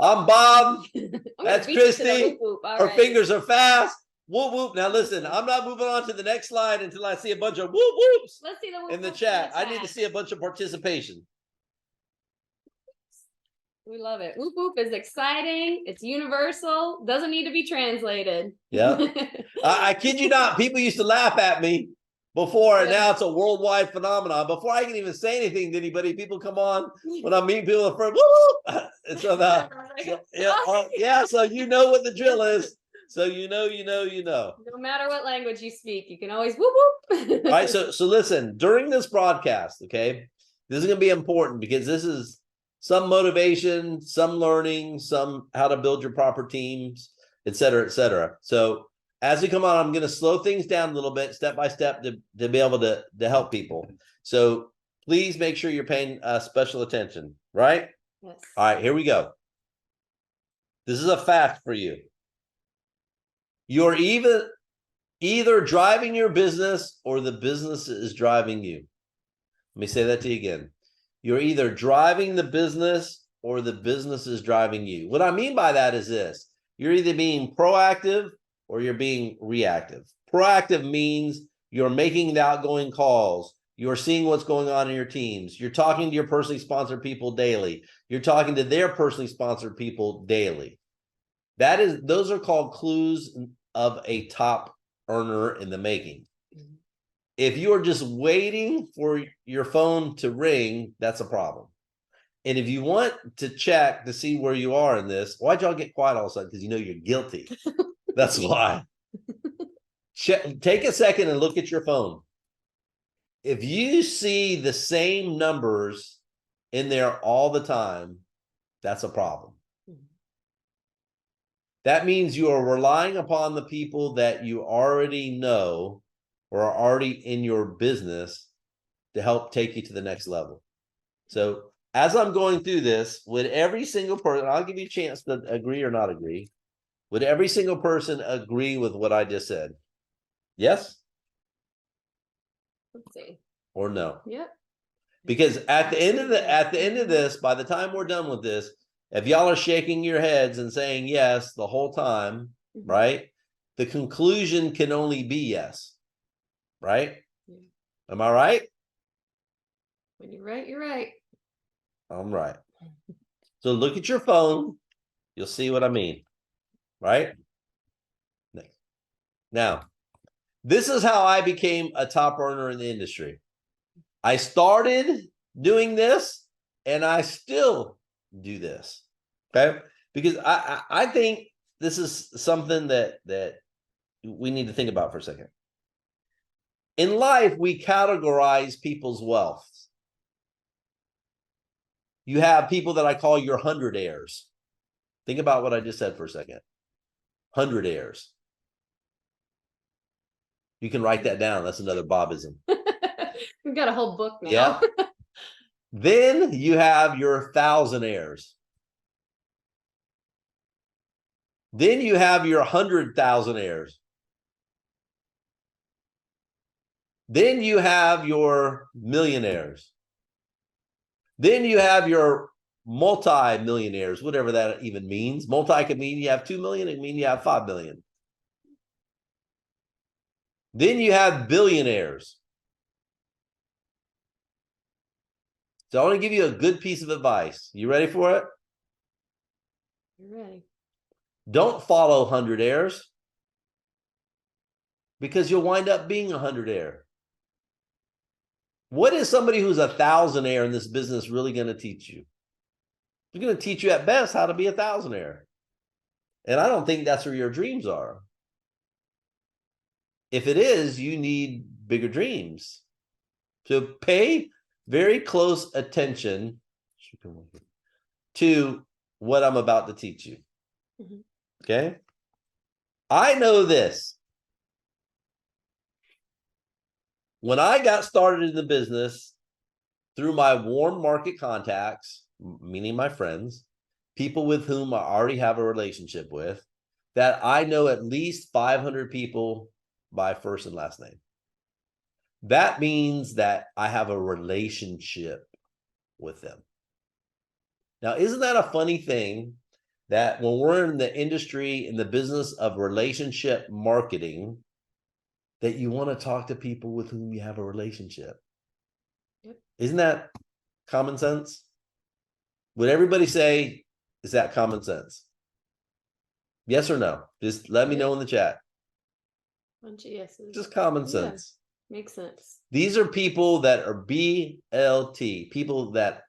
I'm Bob. That's beat you to the Christy. whoop whoop. All Her right. fingers are fast. Whoop whoop. Now listen, I'm not moving on to the next slide until I see a bunch of whoop whoops Let's see the whoop in the whoops chat. I need to see a bunch of participation. We love it. Whoop whoop is exciting. It's universal. Doesn't need to be translated. Yeah. I kid you not. People used to laugh at me before, and now it's a worldwide phenomenon. Before I can even say anything to anybody, people come on when I'm meeting people the first whoop. And so so you know what the drill is. So you know. No matter what language you speak, you can always whoop whoop. All right. So listen, during this broadcast, okay, this is gonna be important because this is some motivation, some learning, some how to build your proper teams, et cetera, et cetera. So as we come on, I'm going to slow things down a little bit, step by step, to be able to help people. So please make sure you're paying special attention, right? Yes. All right, here we go. This is a fact for you. You're either driving your business or the business is driving you. Let me say that to you again. You're either driving the business or the business is driving you. What I mean by that is this. You're either being proactive or you're being reactive. Proactive means you're making the outgoing calls. You're seeing what's going on in your teams. You're talking to your personally sponsored people daily. You're talking to their personally sponsored people daily. Those are called clues of a top earner in the making. If you're just waiting for your phone to ring, that's a problem. And if you want to check to see where you are in this, why'd y'all get quiet all of a sudden? Because you know you're guilty. That's why. Take a second and look at your phone. If you see the same numbers in there all the time, that's a problem. That means you are relying upon the people that you already know or are already in your business to help take you to the next level. So as I'm going through this, would every single person, I'll give you a chance to agree or not agree, would every single person agree with what I just said? Yes? Let's see. Or no? Yep. Because at the end of this, by the time we're done with this, if y'all are shaking your heads and saying yes the whole time, right? The conclusion can only be yes. Right? Yeah. Am I right? When you're right, you're right. I'm right. So look at your phone. You'll see what I mean. Right? Now, this is how I became a top earner in the industry. I started doing this and I still do this. Okay? Because I think this is something that we need to think about for a second. In life, we categorize people's wealth. You have people that I call your 100 heirs. Think about what I just said for a second. 100 heirs. You can write that down. That's another Bobism. We've got a whole book now. Yeah. Then you have your 1,000 heirs. Then you have your 100,000 heirs. Then you have your millionaires. Then you have your multi-millionaires, whatever that even means. Multi could mean you have 2 million, it can mean you have 5 million. Then you have billionaires. So I want to give you a good piece of advice. You ready for it? You're ready. Don't follow 100 heirs because you'll wind up being a 100 heir. What is somebody who's a 1,000 heir in this business really going to teach you? They're going to teach you at best how to be a 1,000 heir. And I don't think that's where your dreams are. If it is, you need bigger dreams. So pay very close attention to what I'm about to teach you. Okay? I know this. When I got started in the business through my warm market contacts, meaning my friends, people with whom I already have a relationship with, that I know at least 500 people by first and last name. That means that I have a relationship with them. Now, isn't that a funny thing that when we're in the industry, in the business of relationship marketing, that you want to talk to people with whom you have a relationship. Yep. Isn't that common sense? Would everybody say, is that common sense? Yes or no? Just let me know in the chat. Bunch of yeses. Just common sense. Yeah, makes sense. These are people that are BLT, people that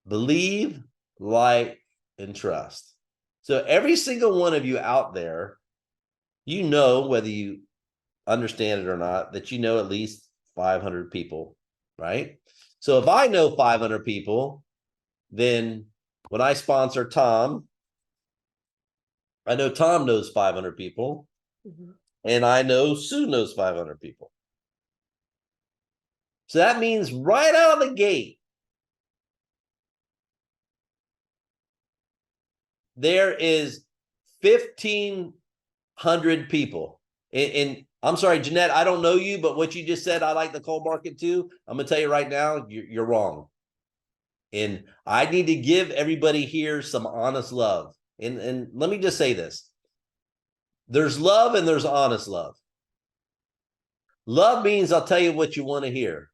believe, like, and trust. So every single one of you out there, you know, whether you understand it or not, that you know at least 500 people, right? So if I know 500 people, then when I sponsor Tom, I know Tom knows 500 people, and I know Sue knows 500 people. So that means right out of the gate, there is 1,500 people. And I'm sorry, Jeanette, I don't know you, but what you just said, I like the cold market too. I'm going to tell you right now, you're wrong. And I need to give everybody here some honest love. And let me just say this. There's love and there's honest love. Love means I'll tell you what you want to hear.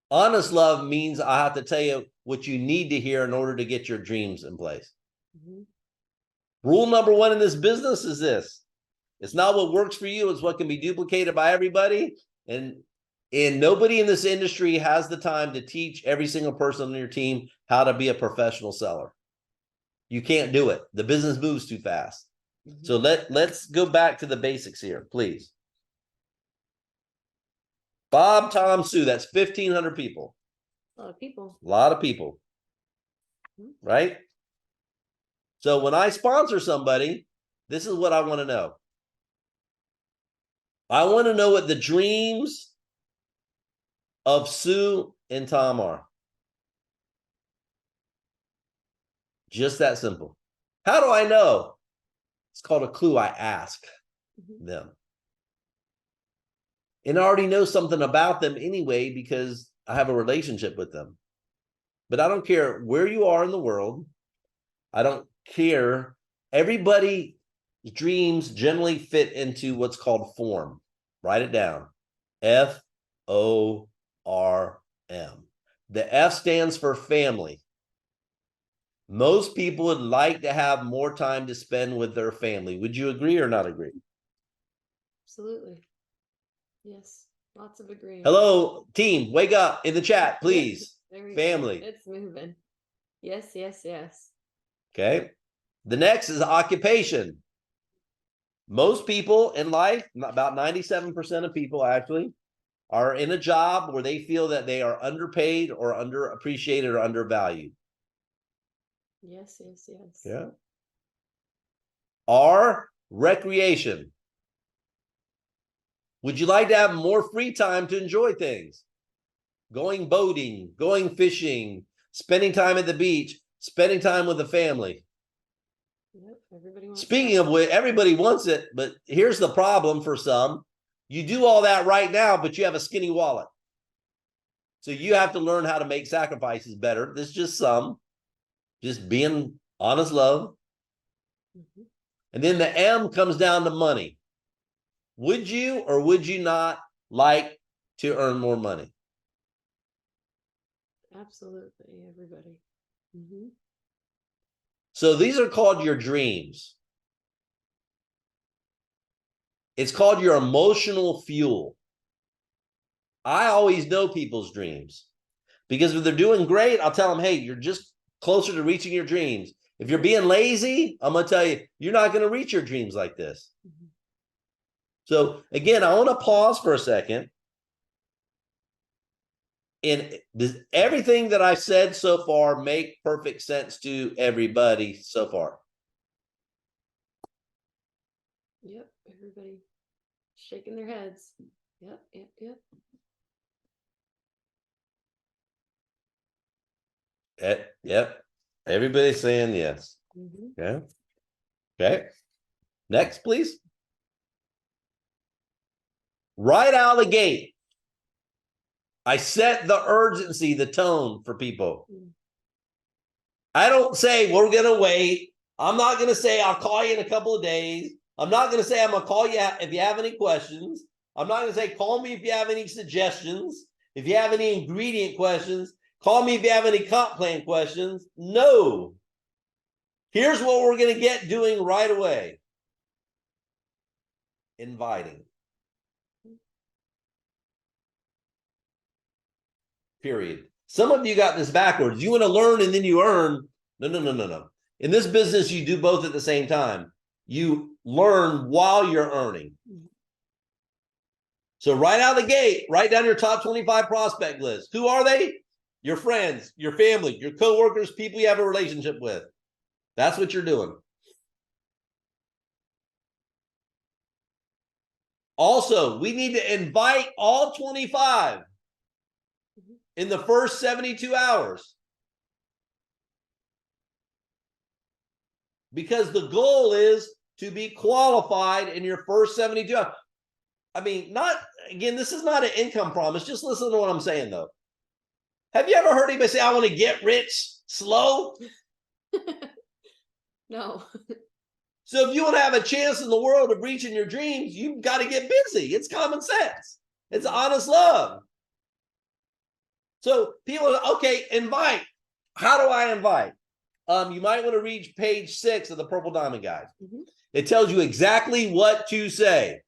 Honest love means I have to tell you what you need to hear in order to get your dreams in place. Rule number one in this business is this. It's not what works for you. It's what can be duplicated by everybody. And nobody in this industry has the time to teach every single person on your team how to be a professional seller. You can't do it. The business moves too fast. So let's go back to the basics here, please. Bob, Tom, Sue, that's 1,500 people. A lot of people. A lot of people. Right? So when I sponsor somebody, this is what I want to know. I want to know what the dreams of Sue and Tom are. Just that simple. How do I know? It's called a clue. I ask them. And I already know something about them anyway because I have a relationship with them. But I don't care where you are in the world. I don't care. Everybody's dreams generally fit into what's called form. Write it down. FORM. The F stands for family. Most people would like to have more time to spend with their family. Would you agree or not agree? Absolutely. Yes. Lots of agreement. Hello, team. Wake up in the chat, please. Family. Go. It's moving. Yes, yes, yes. Okay. The next is occupation. Most people in life, about 97% of people actually, are in a job where they feel that they are underpaid or underappreciated or undervalued. Yes, yes, yes. Yeah. R, recreation. Would you like to have more free time to enjoy things? Going boating, going fishing, spending time at the beach, spending time with the family. Yep, everybody wants Speaking of which, everybody wants it, but here's the problem for some. You do all that right now, but you have a skinny wallet. So you have to learn how to make sacrifices better. This is just some. Just being honest love. And then the M comes down to money. Would you or would you not like to earn more money? Absolutely, everybody. So these are called your dreams. It's called your emotional fuel. I always know people's dreams because if they're doing great, I'll tell them, hey, you're just closer to reaching your dreams. If you're being lazy, I'm going to tell you, you're not going to reach your dreams like this. So again, I want to pause for a second. And does everything that I've said so far make perfect sense to everybody so far? Yep, everybody shaking their heads. Yep, yep, yep. Yep. Everybody's saying yes. Okay. Okay. Next, please. Right out of the gate, I set the urgency, the tone for people. I don't say we're going to wait I'm not going to say I'll call you in a couple of days. I'm not going to say I'm going to call you if you have any questions. I'm not going to say call me if you have any suggestions. If you have any ingredient questions, call me if you have any comp plan questions. No. Here's what we're going to get doing right away. Inviting. Period. Some of you got this backwards. You want to learn and then you earn. No. In this business, you do both at the same time. You learn while you're earning. So right out of the gate, write down your top 25 prospect list. Who are they? Your friends, your family, your coworkers, people you have a relationship with. That's what you're doing. Also, we need to invite all 25 in the first 72 hours. Because the goal is to be qualified in your first 72 hours. I mean, this is not an income promise. Just listen to what I'm saying, though. Have you ever heard anybody say, I want to get rich slow? No. So if you want to have a chance in the world of reaching your dreams, you've got to get busy. It's common sense. It's honest love. So people are, okay, invite. How do I invite? You might want to read page 6 of the Purple Diamond Guide. It tells you exactly what to say.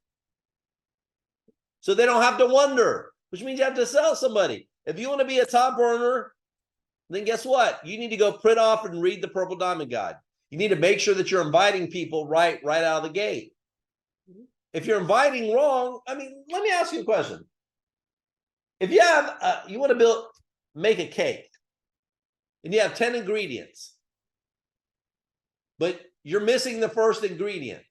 So they don't have to wonder, which means you have to sell somebody. If you want to be a top earner, then guess what? You need to go print off and read the Purple Diamond Guide. You need to make sure that you're inviting people right out of the gate. If you're inviting wrong, I mean, let me ask you a question. If you have, you want to make a cake, and you have 10 ingredients, but you're missing the first ingredient.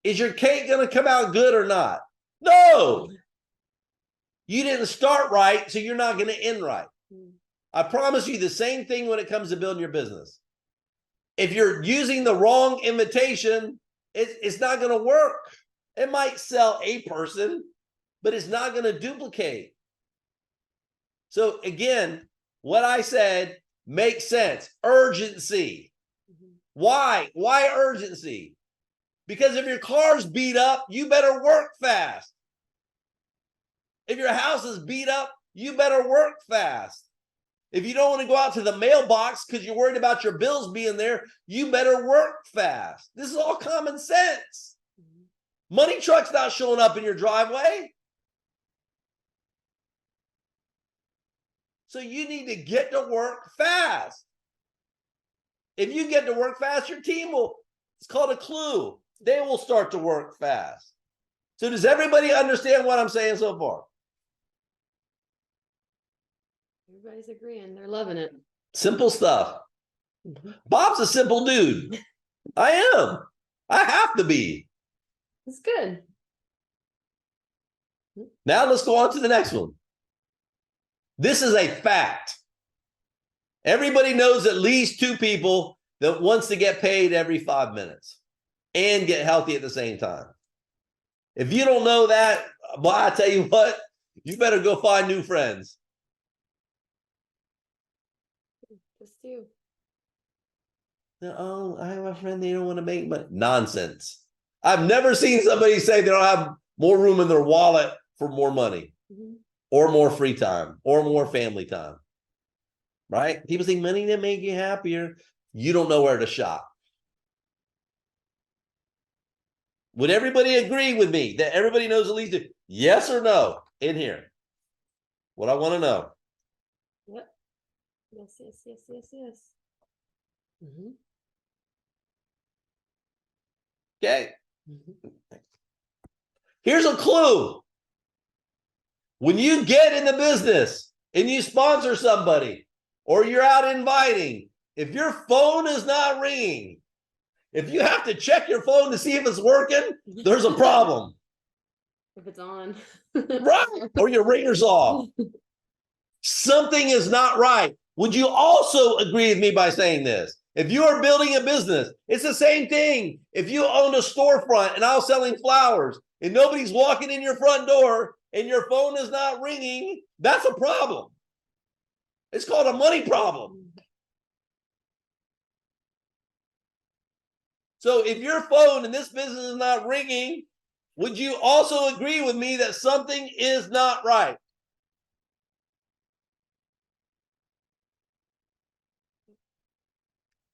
Is your cake going to come out good or not? No. You didn't start right, so you're not going to end right. I promise you the same thing when it comes to building your business. If you're using the wrong invitation, it's not going to work. It might sell a person, but it's not going to duplicate. So again, what I said makes sense. Urgency. Why? Why urgency? Because if your car's beat up, you better work fast. If your house is beat up, you better work fast. If you don't want to go out to the mailbox because you're worried about your bills being there, you better work fast. This is all common sense. Money truck's not showing up in your driveway. So you need to get to work fast. If you get to work fast, your team will, it's called a clue. They will start to work fast. So does everybody understand what I'm saying so far? Everybody's agreeing. They're loving it. Simple stuff. Bob's a simple dude. I am. I have to be. It's good. Now let's go on to the next one. This is a fact. Everybody knows at least 2 people that wants to get paid every 5 minutes and get healthy at the same time. If you don't know that, well, I tell you what, you better go find new friends. Just you. Oh, I have a friend, they don't want to make money. Nonsense. I've never seen somebody say they don't have more room in their wallet for more money or more free time or more family time. Right? People think money that make you happier. You don't know where to shop. Would everybody agree with me that everybody knows at least yes or no in here? What I want to know. Yep. Yes. Okay. Here's a clue. When you get in the business and you sponsor somebody, or you're out inviting, if your phone is not ringing, if you have to check your phone to see if it's working, there's a problem. If it's on. Right. Or your ringer's off. Something is not right. Would you also agree with me by saying this? If you are building a business, it's the same thing. If you own a storefront and I was selling flowers and nobody's walking in your front door and your phone is not ringing, that's a problem. It's called a money problem. So if your phone in this business is not ringing, would you also agree with me that something is not right?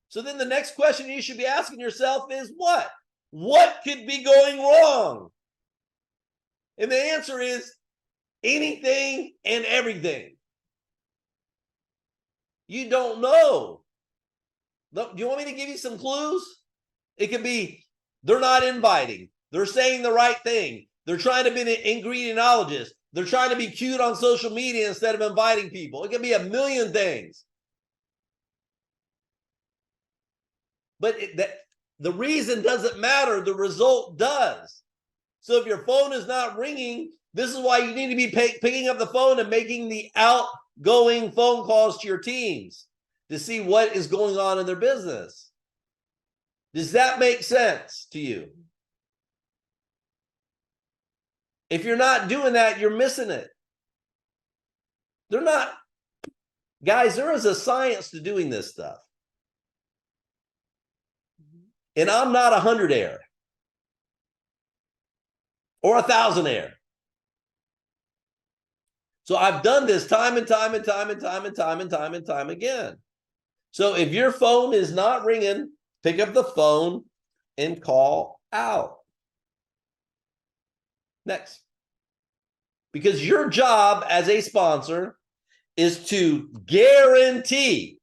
So then the next question you should be asking yourself is what? What could be going wrong? And the answer is anything and everything. You don't know. Do you want me to give you some clues? It could be they're not inviting. They're saying the right thing. They're trying to be an ingredientologist. They're trying to be cute on social media instead of inviting people. It could be a million things. But the reason doesn't matter. The result does. So if your phone is not ringing, this is why you need to be picking up the phone and making the outgoing phone calls to your teams to see what is going on in their business. Does that make sense to you? If you're not doing that, you're missing it. They're not, guys, there is a science to doing this stuff. And I'm not 100-air or 1,000-air. So I've done this time and time and time and time and time and time and time again. So if your phone is not ringing, pick up the phone and call out. Next. Because your job as a sponsor is to guarantee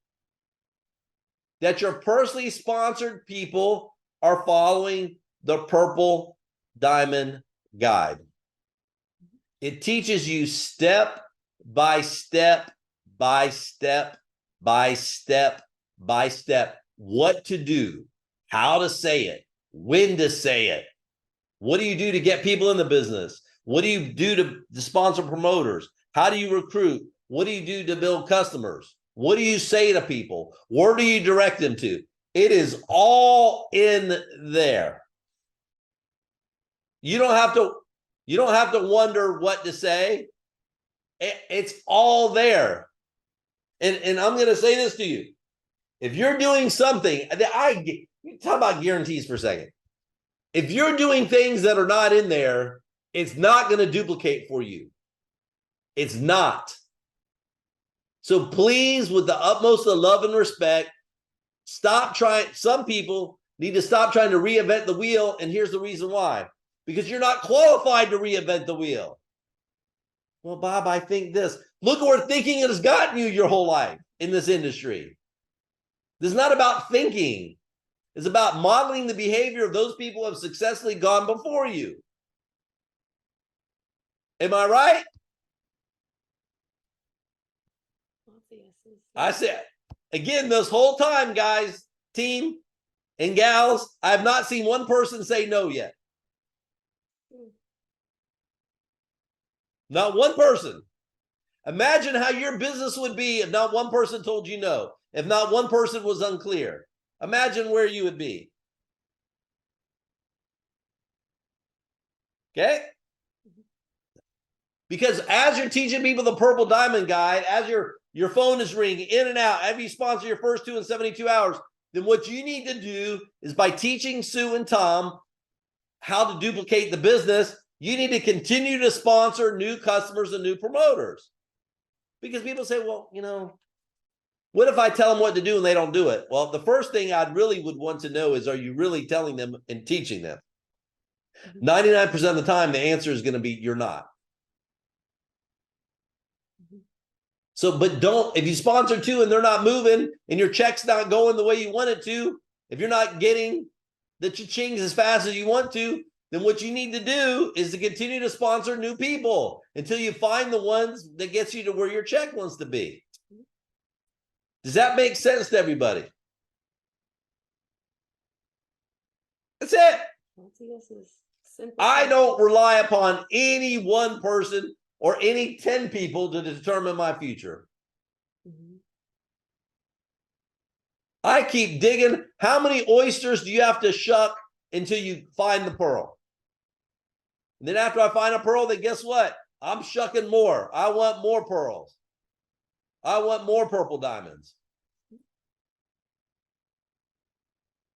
that your personally sponsored people are following the Purple Diamond Guide. It teaches you step by step by step by step by step what to do, how to say it, when to say it. What do you do to get people in the business? What do you do to sponsor promoters? How do you recruit? What do you do to build customers? What do you say to people? Where do you direct them to? It is all in there. You don't have to wonder what to say. It's all there. And I'm going to say this to you. If you're doing something, talk about guarantees for a second. If you're doing things that are not in there, it's not going to duplicate for you. It's not. So please, with the utmost of love and respect, stop trying. Some people need to stop trying to reinvent the wheel. And here's the reason why. Because you're not qualified to reinvent the wheel. Well, Bob, I think this. Look where thinking has gotten you your whole life in this industry. This is not about thinking. It's about modeling the behavior of those people who have successfully gone before you. Am I right? I said, again, this whole time, guys, team and gals, I have not seen one person say no yet. Not one person. Imagine how your business would be if not one person told you no, if not one person was unclear. Imagine where you would be. Okay? Because as you're teaching people the Purple Diamond Guide, as your phone is ringing in and out, after you sponsor your first 2 in 72 hours, then what you need to do is by teaching Sue and Tom how to duplicate the business, you need to continue to sponsor new customers and new promoters. Because people say, well, you know, what if I tell them what to do and they don't do it? Well, the first thing I really would want to know is, are you really telling them and teaching them? 99% of the time, the answer is going to be, you're not. So, but if you sponsor 2 and they're not moving and your check's not going the way you want it to, if you're not getting the cha-chings as fast as you want to, then what you need to do is to continue to sponsor new people until you find the ones that gets you to where your check wants to be. Does that make sense to everybody? That's it. I don't rely upon any one person or any 10 people to determine my future. I keep digging. How many oysters do you have to shuck until you find the pearl? And then after I find a pearl, then guess what? I'm shucking more. I want more pearls. I want more purple diamonds.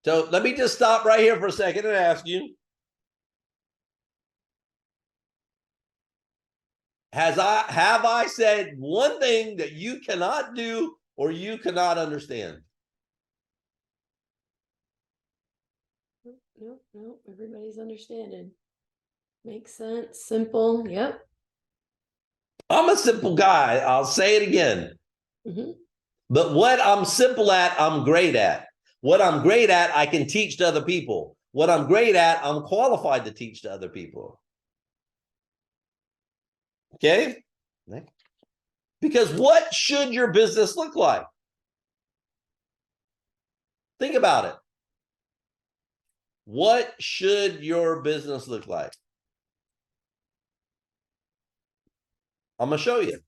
So let me just stop right here for a second and ask you, have I said one thing that you cannot do or you cannot understand? No, everybody's understanding. Makes sense, simple, yep. I'm a simple guy, I'll say it again. But what I'm simple at, I'm great at. What I'm great at, I can teach to other people. What I'm great at, I'm qualified to teach to other people. Okay? Because what should your business look like? Think about it. What should your business look like? I'm going to show you.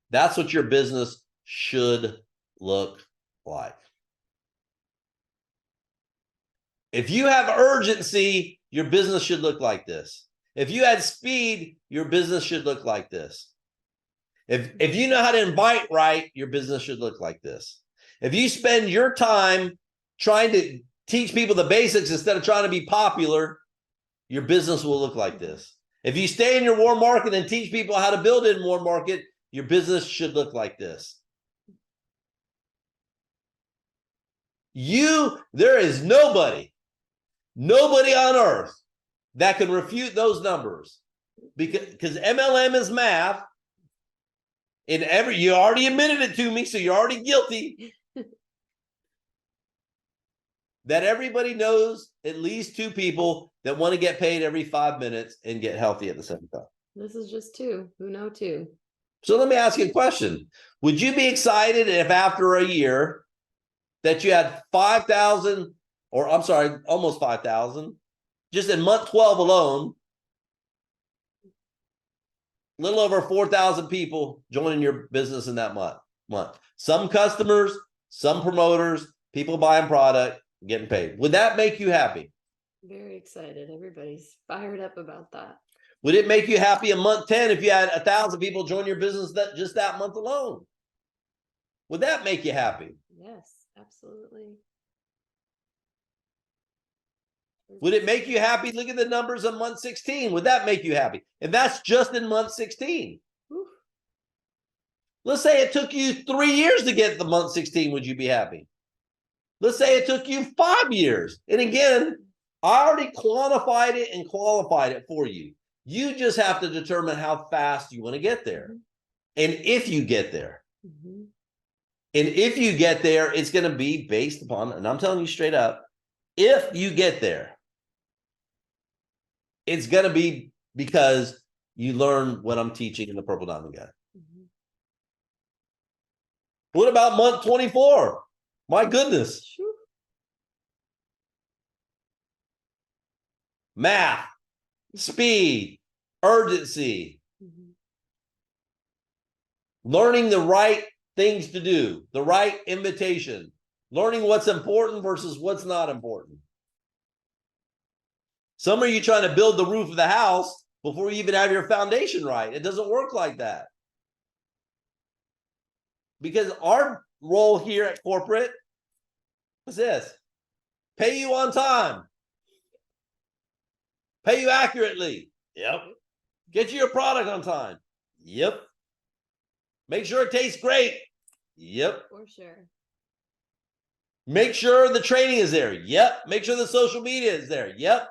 That's what your business should look like. If you have urgency, your business should look like this. If you had speed, your business should look like this. If you know how to invite right, your business should look like this. If you spend your time trying to teach people the basics instead of trying to be popular, your business will look like this. If you stay in your warm market and teach people how to build in warm market, your business should look like this. There is nobody on earth that can refute those numbers because MLM is math. And you already admitted it to me, so you're already guilty. That everybody knows at least two people that want to get paid every 5 minutes and get healthy at the same time. This is just two who know two. So let me ask you a question. Would you be excited if after a year that you had 5,000, or I'm sorry, almost 5,000, just in month 12 alone, a little over 4,000 people joining your business in that month. Some customers, some promoters, people buying product, getting paid. Would that make you happy? Very excited. Everybody's fired up about that. Would it make you happy in month 10 if you had 1,000 people join your business just that month alone? Would that make you happy? Yes, absolutely. Would it make you happy? Look at the numbers on month 16. Would that make you happy? And that's just in month 16. Oof. Let's say it took you 3 years to get the month 16. Would you be happy? Let's say it took you 5 years. And again, I already quantified it and qualified it for you. You just have to determine how fast you want to get there. And if you get there. And if you get there, it's going to be based upon, and I'm telling you straight up, if you get there, it's going to be because you learn what I'm teaching in the Purple Diamond Guide. What about month 24? My goodness. Math, speed, urgency, learning the right things to do, the right invitation, learning what's important versus what's not important. Some of you trying to build the roof of the house before you even have your foundation right. It doesn't work like that. Because our role here at corporate is this: pay you on time, pay you accurately. Yep. Get you your product on time. Yep. Make sure it tastes great. Yep. For sure. Make sure the training is there. Yep. Make sure the social media is there. Yep.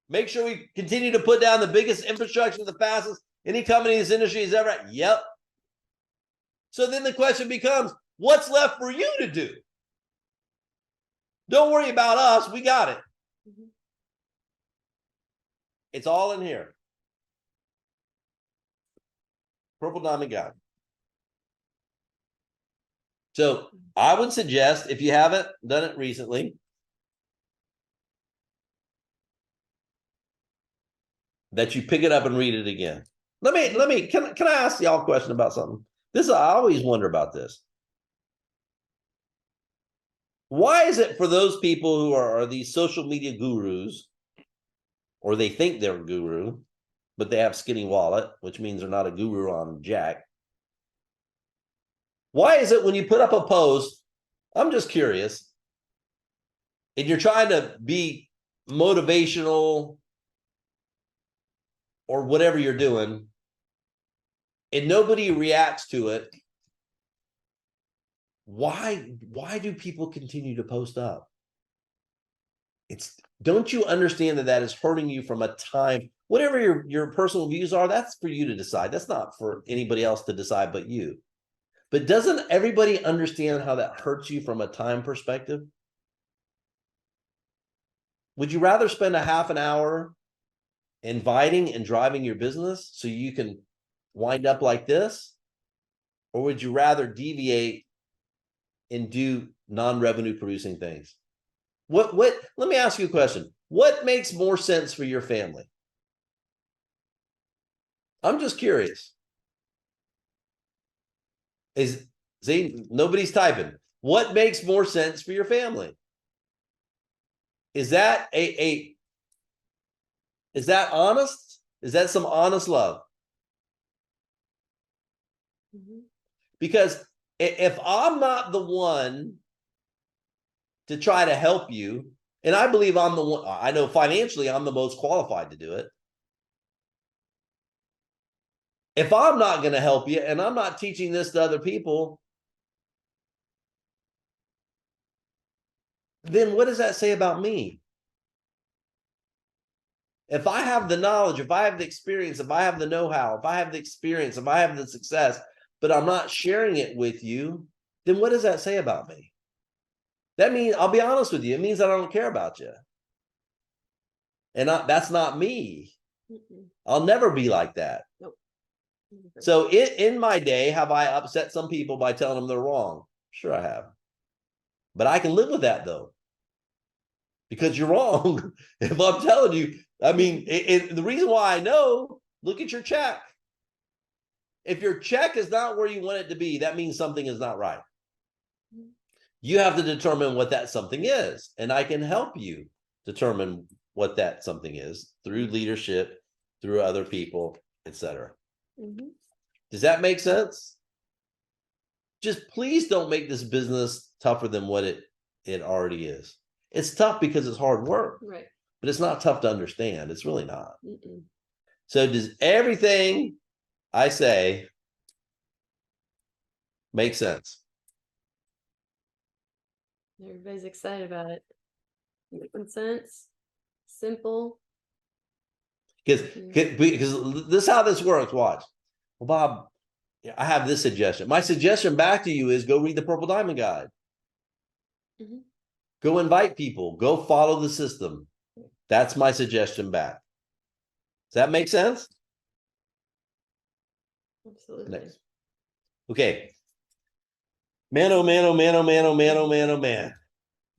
Make sure we continue to put down the biggest infrastructure, the fastest any company in this industry has ever had. Yep. So then the question becomes, what's left for you to do? Don't worry about us. We got it. It's all in here. Purple Diamond Guide. So I would suggest, if you haven't done it recently, that you pick it up and read it again. Can I ask y'all a question about something? I always wonder about this. Why is it for those people who are these social media gurus, or they think they're a guru, but they have skinny wallet, which means they're not a guru on jack. Why is it when you put up a post, I'm just curious, and you're trying to be motivational or whatever you're doing, and nobody reacts to it, why do people continue to post up? Don't you understand that is hurting you from a time, whatever your personal views are, that's for you to decide. That's not for anybody else to decide but you. But doesn't everybody understand how that hurts you from a time perspective? Would you rather spend a half an hour inviting and driving your business so you can wind up like this? Or would you rather deviate and do non-revenue producing things? Let me ask you a question. What makes more sense for your family? I'm just curious. Nobody's typing. What makes more sense for your family? Is that is that honest? Is that some honest love? Mm-hmm. Because if I'm not the one to try to help you, and I believe I'm the one, I know financially I'm the most qualified to do it. If I'm not going to help you and I'm not teaching this to other people, then what does that say about me? If I have the knowledge, if I have the experience, if I have the know-how, if I have the experience, if I have the success, but I'm not sharing it with you, then what does that say about me? That means, I'll be honest with you, it means I don't care about you. And that's not me. Mm-mm. I'll never be like that. Nope. So in my day, have I upset some people by telling them they're wrong? Sure I have. But I can live with that though. Because you're wrong. If I'm telling you, I mean, the reason why I know, look at your check. If your check is not where you want it to be, that means something is not right. You have to determine what that something is. And I can help you determine what that something is through leadership, through other people, etc. Mm-hmm. Does that make sense? Just please don't make this business tougher than what it already is. It's tough because it's hard work, right? But it's not tough to understand. It's really not. Mm-mm. So does everything I say make sense? Everybody's excited about it. Making sense. Simple. Because this is how this works. Watch. Well, Bob, I have this suggestion. My suggestion back to you is go read the Purple Diamond Guide. Mm-hmm. Go invite people. Go follow the system. That's my suggestion back. Does that make sense? Absolutely. Next. Okay. Man, oh man, oh man, oh man, oh man, oh man, oh man.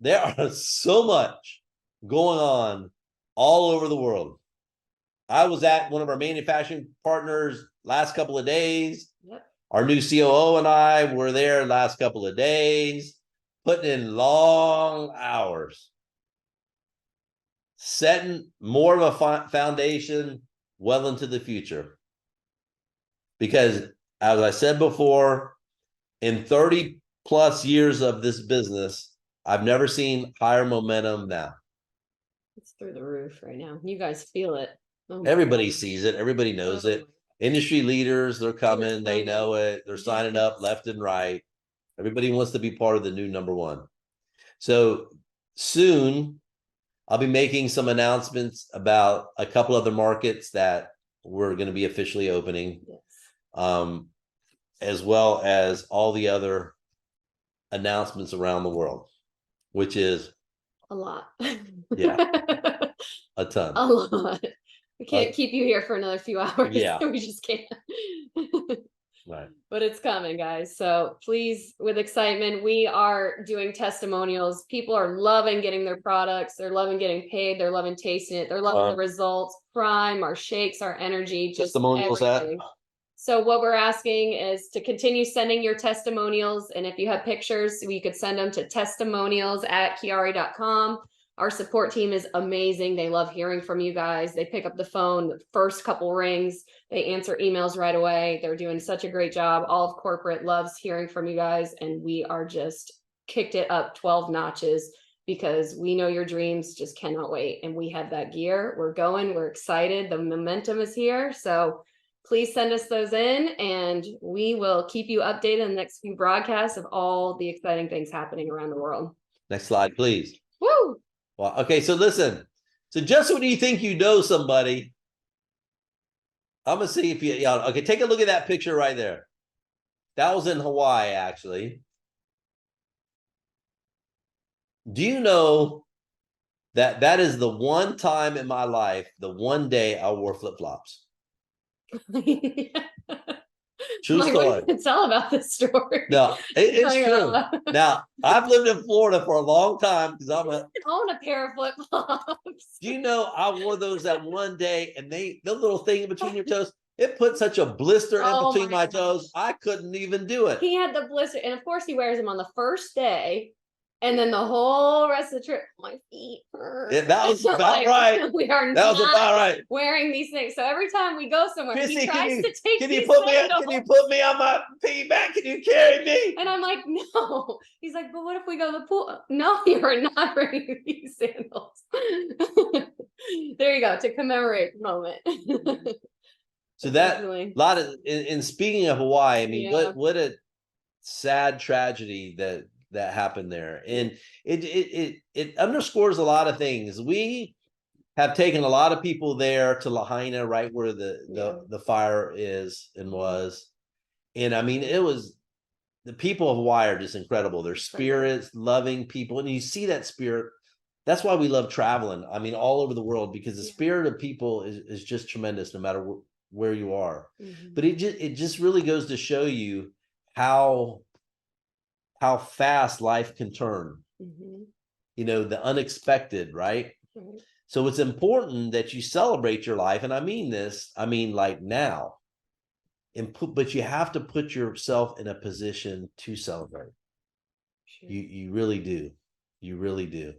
There are so much going on all over the world. I was at one of our manufacturing partners last couple of days. Yep. Our new COO and I were there last couple of days, putting in long hours, setting more of a foundation well into the future. Because as I said before, in 30 plus years of this business, I've never seen higher momentum now. It's through the roof right now. You guys feel it. Oh, everybody sees it. Everybody knows it. Industry leaders, they're coming. They know it. They're signing up left and right. Everybody wants to be part of the new number one. So soon, I'll be making some announcements about a couple other markets that we're going to be officially opening, yes. As well as all the other announcements around the world, which is a lot. Yeah, a ton. A lot. We can't keep you here for another few hours. Yeah. We just can't. Right. But it's coming, guys. So please, with excitement, we are doing testimonials. People are loving getting their products. They're loving getting paid. They're loving tasting it. They're loving the results. Prime, our shakes, our energy, just testimonials everything. So what we're asking is to continue sending your testimonials. And if you have pictures, you could send them to testimonials@QuiAri.com. Our support team is amazing. They love hearing from you guys. They pick up the phone the first couple rings. They answer emails right away. They're doing such a great job. All of corporate loves hearing from you guys, and we are just kicked it up 12 notches because we know your dreams just cannot wait. And we have that gear. We're going. We're excited. The momentum is here. So please send us those in, and we will keep you updated in the next few broadcasts of all the exciting things happening around the world. Next slide, please. Woo! Well, okay, so listen. So just when you think you know somebody, I'm going to see if you, okay, take a look at that picture right there. That was in Hawaii, actually. Do you know that that is the one time in my life, the one day I wore flip-flops? True Like, story. what are you gonna tell about this story? No, it's true. Now, I've lived in Florida for a long time because I'm a... I own a pair of flip-flops. Do you know I wore those that one day, and the little thing in between your toes, it put such a blister in between my toes, I couldn't even do it. He had the blister, and of course he wears them on the first day, and then the whole rest of the trip, my feet hurt. Yeah, that was about right. We are That was not about right. wearing these things. So every time we go somewhere, Chrissy, he tries to take can these you put sandals. me on my piggyback? Can you carry me? And I'm like, no. He's like, but what if we go to the pool? No, you're not wearing these sandals. There you go, to commemorate the moment. So that a lot of, in speaking of Hawaii, I mean, what a sad tragedy that happened there, and it underscores a lot of things. We have taken a lot of people there to Lahaina, right where the fire is and was, and I mean, it was, the people of Hawaii are just incredible. They're spirits, loving people, and you see that spirit. That's why we love traveling. I mean, all over the world, because the spirit of people is just tremendous, no matter where you are. But it just really goes to show you how fast life can turn. You know, the unexpected, right? So it's important that you celebrate your life, and I mean this, I mean like now, but you have to put yourself in a position to celebrate. You really do. You really do.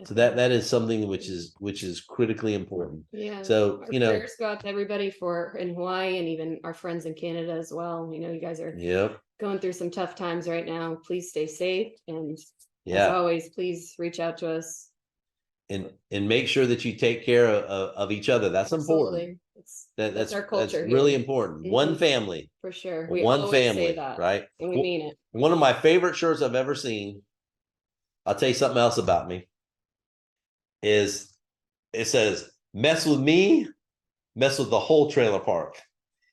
So that is something which is critically important. Yeah. So our prayers go out to everybody in Hawaii, and even our friends in Canada as well. You know, you guys are going through some tough times right now. Please stay safe, and as always, please reach out to us. And make sure that you take care of each other. That's important. That's our culture. That's really important. One family. For sure. One family, say that, right? And we mean it. One of my favorite shirts I've ever seen, I'll tell you something else about me, is it says, mess with me, mess with the whole trailer park.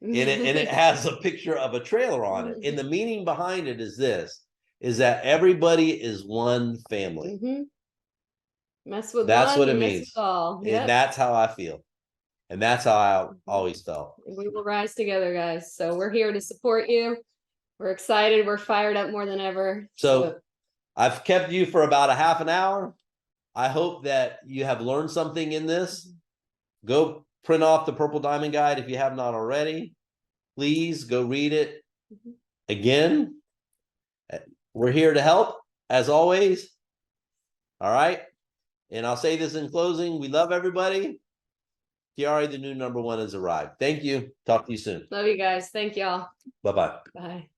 And it has a picture of a trailer on it. And the meaning behind it is this, is that everybody is one family. Mess with that's one, what it means. And that's how I feel. And that's how I always felt. We will rise together, guys. So we're here to support you. We're excited. We're fired up more than ever. So I've kept you for about a half an hour. I hope that you have learned something in this. Go print off the Purple Diamond Guide if you have not already. Please go read it again. We're here to help, as always. All right. And I'll say this in closing. We love everybody. QuiAri, the new #1, has arrived. Thank you. Talk to you soon. Love you guys. Thank y'all. Bye-bye. Bye.